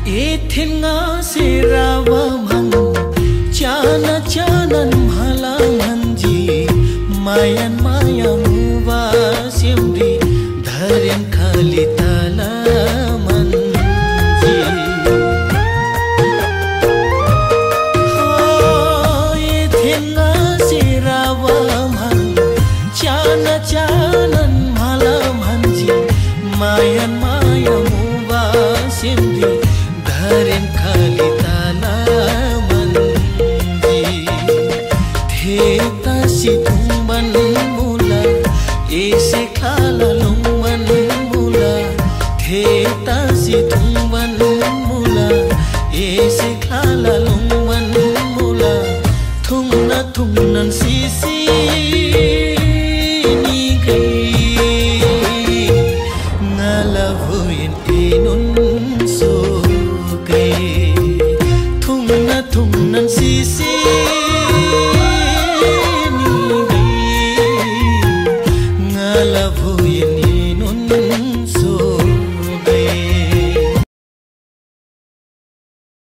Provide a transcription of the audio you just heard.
Ethin nga sirawa man chana chanan halang hanji mayan maya muwa simri dharyan khali tala manji ethin nga sirawa man chana chanan halang hanji mayan maya muwa simri धरेन खाली ताला मंजी थेता सिथुंबन मुला ऐसे खाला लुंबन मुला थेता सिथुंबन मुला ऐसे खाला लुंबन मुला थुंगना थुंगनन सीसी नी गई ngala huin inun so thungna thungnan sisi ni ngala